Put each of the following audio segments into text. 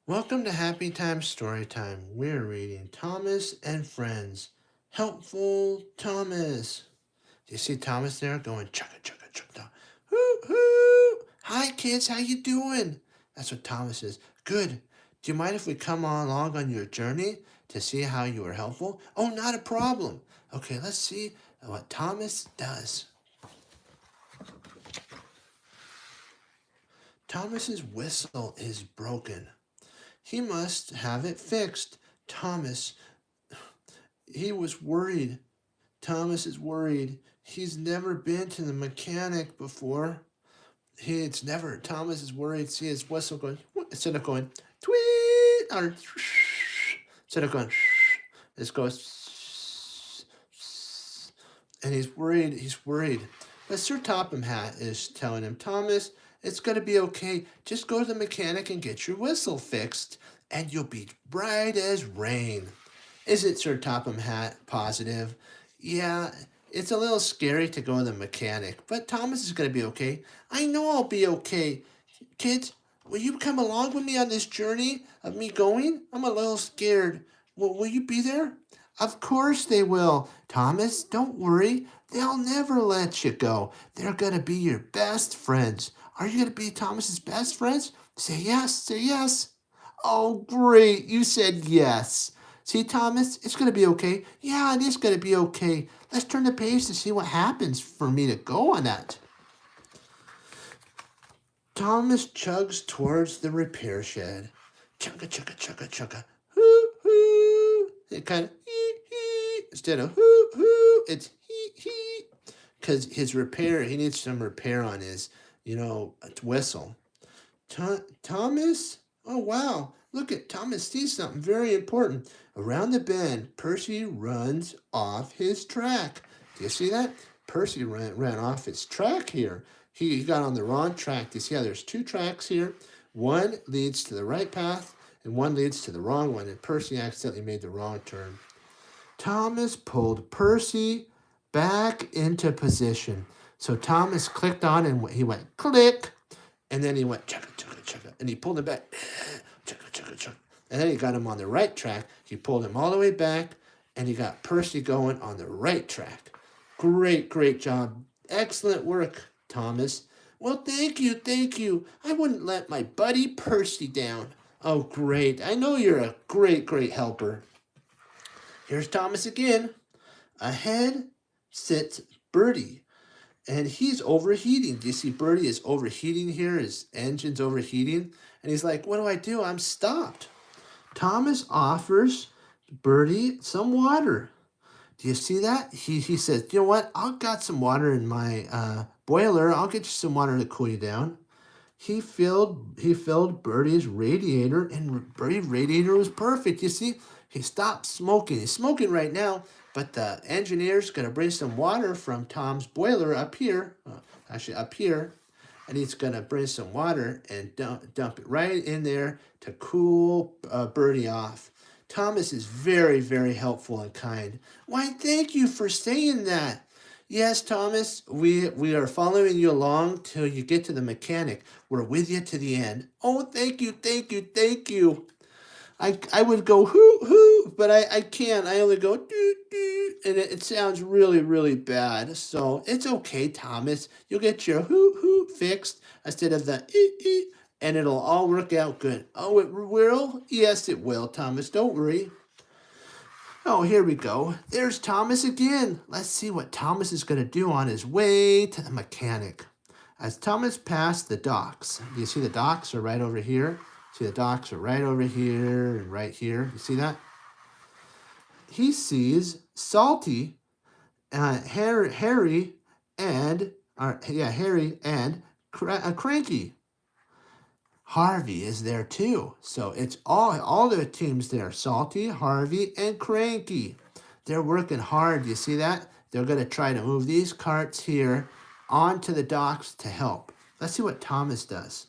Welcome to Happy Time Story Time. We're reading Thomas and Friends. Helpful Thomas. Do you see Thomas there going chugga chugga chugga? Hoo hoo! Hi kids, how you doing? That's what Thomas is. Good. Do you mind if we come along on your journey to see how you were helpful? Oh, not a problem. Okay, let's see what Thomas does. Thomas's whistle is broken. He must have it fixed. Thomas, he was worried. Thomas is worried. He's never been to the mechanic before. Thomas is worried. See his whistle going, instead of going, tweet, or instead of going, it goes, and he's worried. But Sir Topham Hat is telling him, Thomas, it's going to be okay. Just go to the mechanic and get your whistle fixed, and you'll be bright as rain. Isn't Sir Topham Hat positive? Yeah, it's a little scary to go to the mechanic, but Thomas is going to be okay. I know I'll be okay. Kids, will you come along with me on this journey of me going? I'm a little scared. Will you be there? Of course they will. Thomas, don't worry. They'll never let you go. They're going to be your best friends. Are you going to be Thomas's best friends? Say yes, say yes. Oh, great. You said yes. See, Thomas, it's going to be okay. Yeah, it is going to be okay. Let's turn the page to see what happens for me to go on that. Thomas chugs towards the repair shed. Chugga, chugga, chugga, chugga. Hoo, hoo. It kind of hee. Instead of hoo, hoo, it's hee. Because he needs some repair on his, whistle. Thomas? Oh, wow. Look at Thomas sees something very important. Around the bend, Percy runs off his track. Do you see that? Percy ran off his track here. He got on the wrong track. Do you see how there's two tracks here? One leads to the right path, and one leads to the wrong one. And Percy accidentally made the wrong turn. Thomas pulled Percy back into position. So Thomas clicked on and he went click. And then he went chugga, chugga, chugga. And he pulled him back. Chugga, chugga, chugga. And then he got him on the right track. He pulled him all the way back. And he got Percy going on the right track. Great job. Excellent work, Thomas. Well, thank you. I wouldn't let my buddy Percy down. Oh, great. I know you're a great helper. Here's Thomas again. Ahead sits Birdie. And he's overheating. Do you see Birdie is overheating here? His engine's overheating. And he's like, what do I do? I'm stopped. Thomas offers Birdie some water. Do you see that? He says, you know what? I've got some water in my boiler. I'll get you some water to cool you down. He filled Birdie's radiator, and Birdie's radiator was perfect. You see, he stopped smoking. He's smoking right now, but the engineer's going to bring some water from Tom's boiler up here, and he's going to bring some water and dump it right in there to cool Birdie off. Thomas is very helpful and kind. Why, thank you for saying that. Yes, Thomas, we are following you along till you get to the mechanic. We're with you to the end. Oh, thank you. I would go hoo, but I can't. I only go doo, and it sounds really bad. So it's okay, Thomas. You'll get your hoo fixed instead of the and it'll all work out good. Oh, it will? Yes, it will, Thomas. Don't worry. Oh, here we go. There's Thomas again. Let's see what Thomas is going to do on his way to the mechanic. As Thomas passed the docks, do you see the docks are right over here? See, the docks are right over here and right here. You see that? He sees Salty, Harry, and Cranky. Harvey is there too. So it's all the teams there. Salty, Harvey, and Cranky. They're working hard. You see that? They're going to try to move these carts here onto the docks to help. Let's see what Thomas does.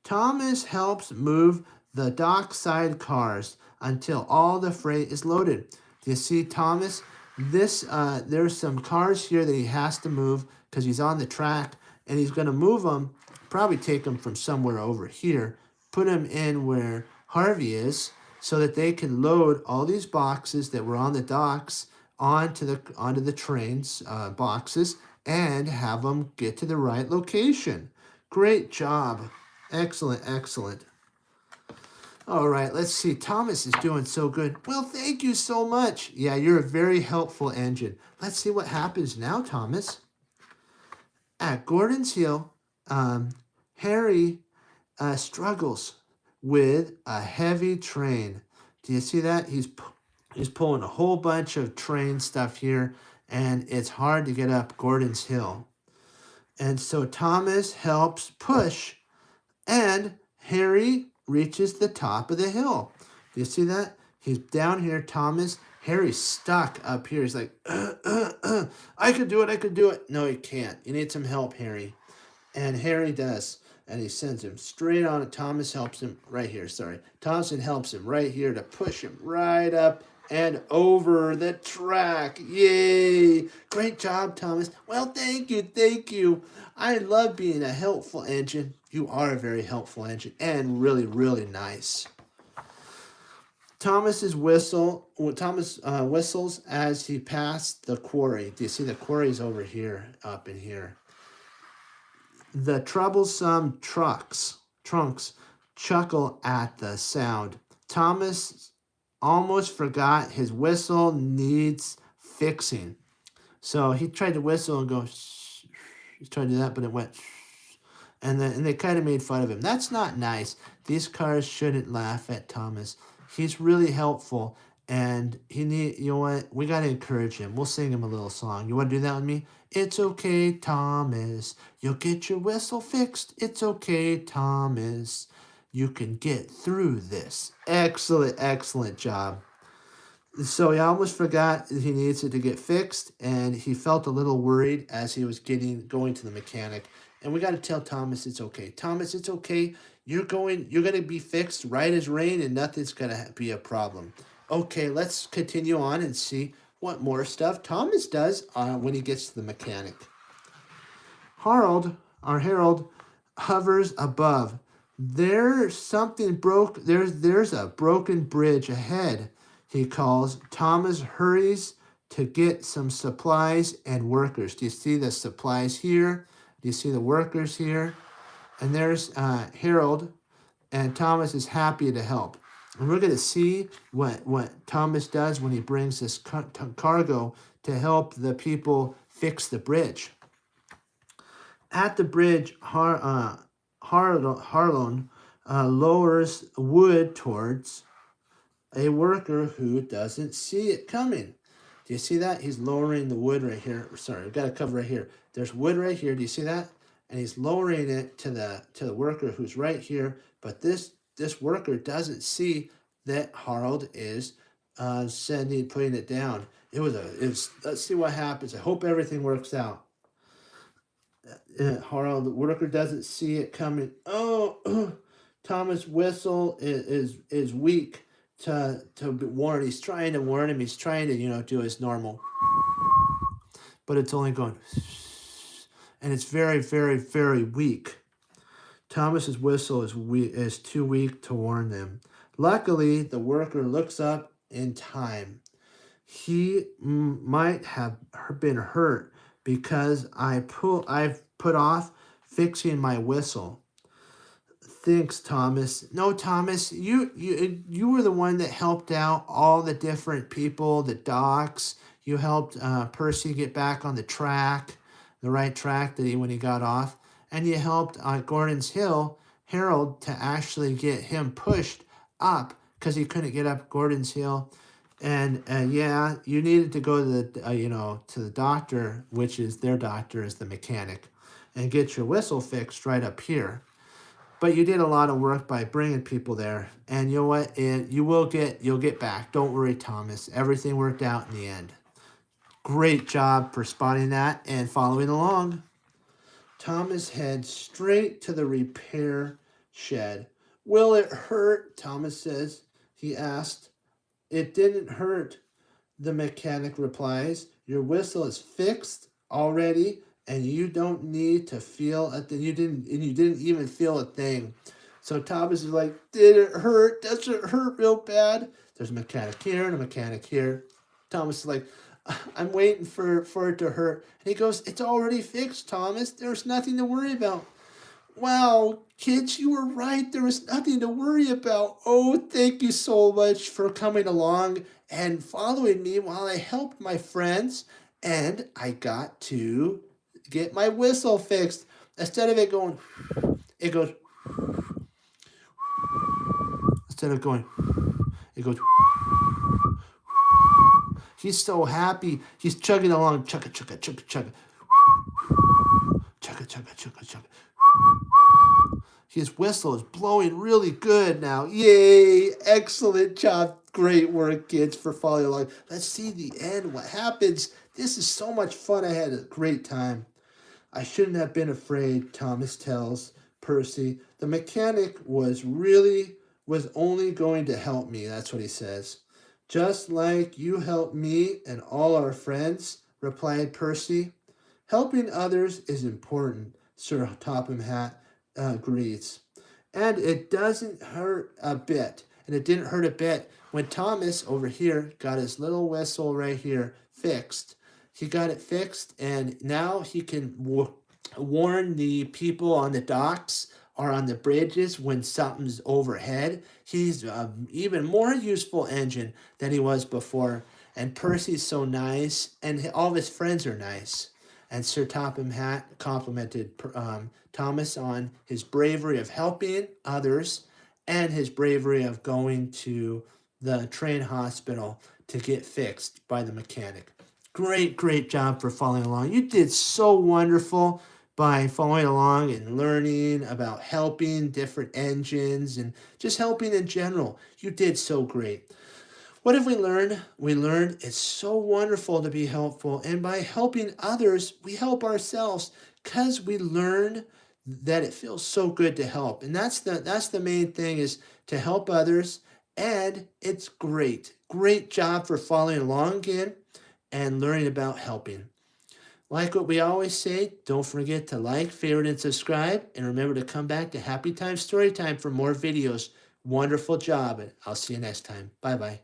Thomas helps move the dockside cars until all the freight is loaded. Do you see Thomas? There's some cars here that he has to move because he's on the track, and he's going to move them, probably take them from somewhere over here, put them in where Harvey is, so that they can load all these boxes that were on the docks onto the trains boxes and have them get to the right location. Great job. Excellent, excellent. All right, let's see. Thomas is doing so good. Well, thank you so much. Yeah, you're a very helpful engine. Let's see what happens now, Thomas. At Gordon's Hill, Harry struggles with a heavy train. Do you see that? He's pulling a whole bunch of train stuff here, and it's hard to get up Gordon's Hill. And so Thomas helps push, and Harry reaches the top of the hill. Do you see that? He's down here, Thomas. Harry's stuck up here. He's like, I could do it. No, he can't. You need some help, Harry. And Harry does. And he sends him straight on it. Thomas helps him right here. Thompson helps him right here to push him right up and over the track. Yay! Great job, Thomas. Well, thank you. I love being a helpful engine. You are a very helpful engine and really, really nice. Thomas whistles as he passed the quarry. Do you see the quarry's over here, up in here? The troublesome trunks chuckle at the sound. Thomas almost forgot his whistle needs fixing. So he tried to whistle and go, shh. He tried to do that, but it went, shh. And they kind of made fun of him. That's not nice. These cars shouldn't laugh at Thomas. He's really helpful, and you know what? We got to encourage him. We'll sing him a little song. You want to do that with me? It's okay, Thomas. You'll get your whistle fixed. It's okay, Thomas. You can get through this. Excellent, excellent job. So he almost forgot he needs it to get fixed, and he felt a little worried as he was going to the mechanic. And we got to tell Thomas it's okay. Thomas, it's okay. You're going to be fixed right as rain, and nothing's going to be a problem. Okay, let's continue on and see what more stuff Thomas does when he gets to the mechanic. Harold hovers above. There's something broke. There's a broken bridge ahead, he calls. Thomas hurries to get some supplies and workers. Do you see the supplies here? Do you see the workers here? And there's Harold, and Thomas is happy to help. And we're going to see what Thomas does when he brings this cargo to help the people fix the bridge. At the bridge, Harlon lowers wood towards a worker who doesn't see it coming. Do you see that? He's lowering the wood right here. Sorry, I've got a cover right here. There's wood right here. Do you see that? And he's lowering it to the worker who's right here. But this worker doesn't see that Harold is putting it down. Let's see what happens. I hope everything works out. Harold, the worker doesn't see it coming. Oh, Thomas' whistle is weak to warn. He's trying to warn him. He's trying to do his normal, but it's only going, and it's very, very, very weak. Thomas's whistle is too weak to warn them. Luckily, the worker looks up in time. He might have been hurt because I've put off fixing my whistle. Thanks, Thomas. No, Thomas, you were the one that helped out all the different people, the docks. You helped Percy get back on the right track when he got off. And you helped Gordon's Hill, Harold, to actually get him pushed up because he couldn't get up Gordon's Hill. And yeah, you needed to go to the doctor, which is their doctor, is the mechanic, and get your whistle fixed right up here. But you did a lot of work by bringing people there, and you know what? You'll get back. Don't worry, Thomas. Everything worked out in the end. Great job for spotting that and following along. Thomas heads straight to the repair shed. Will it hurt? Thomas says. He asked. It didn't hurt, the mechanic replies. Your whistle is fixed already, and you don't need to feel a thing. You didn't even feel a thing. So Thomas is like, did it hurt? Does it hurt real bad? There's a mechanic here and a mechanic here. Thomas is like, I'm waiting for it to hurt. And he goes, it's already fixed, Thomas. There's nothing to worry about. Wow, kids, you were right. There was nothing to worry about. Oh, thank you so much for coming along and following me while I helped my friends. And I got to get my whistle fixed. Instead of it going, it goes, instead of going, it goes. He's so happy. He's chugging along, chugga, chugga, chugga, chugga. Chugga, chugga, chugga, chugga. His whistle is blowing really good now. Yay! Excellent job. Great work, kids, for following along. Let's see the end. What happens? This is so much fun. I had a great time. I shouldn't have been afraid, Thomas tells Percy. The mechanic was only going to help me. That's what he says. Just like you helped me and all our friends, replied Percy. Helping others is important, Sir Topham Hatt agrees. And it doesn't hurt a bit. And it didn't hurt a bit when Thomas over here got his little whistle right here fixed. He got it fixed, and now he can warn the people on the docks or on the bridges when something's overhead. He's even more useful engine than he was before. And Percy's so nice, and all of his friends are nice. And Sir Topham Hatt complimented Thomas on his bravery of helping others and his bravery of going to the train hospital to get fixed by the mechanic. Great job for following along. You did so wonderful by following along and learning about helping different engines and just helping in general. You did so great. What have we learned? We learned it's so wonderful to be helpful. And by helping others, we help ourselves because we learn that it feels so good to help. And that's the main thing, is to help others. And it's great. Great job for following along again and learning about helping. Like what we always say, don't forget to like, favorite, and subscribe. And remember to come back to Happy Time Story Time for more videos. Wonderful job. And I'll see you next time. Bye-bye.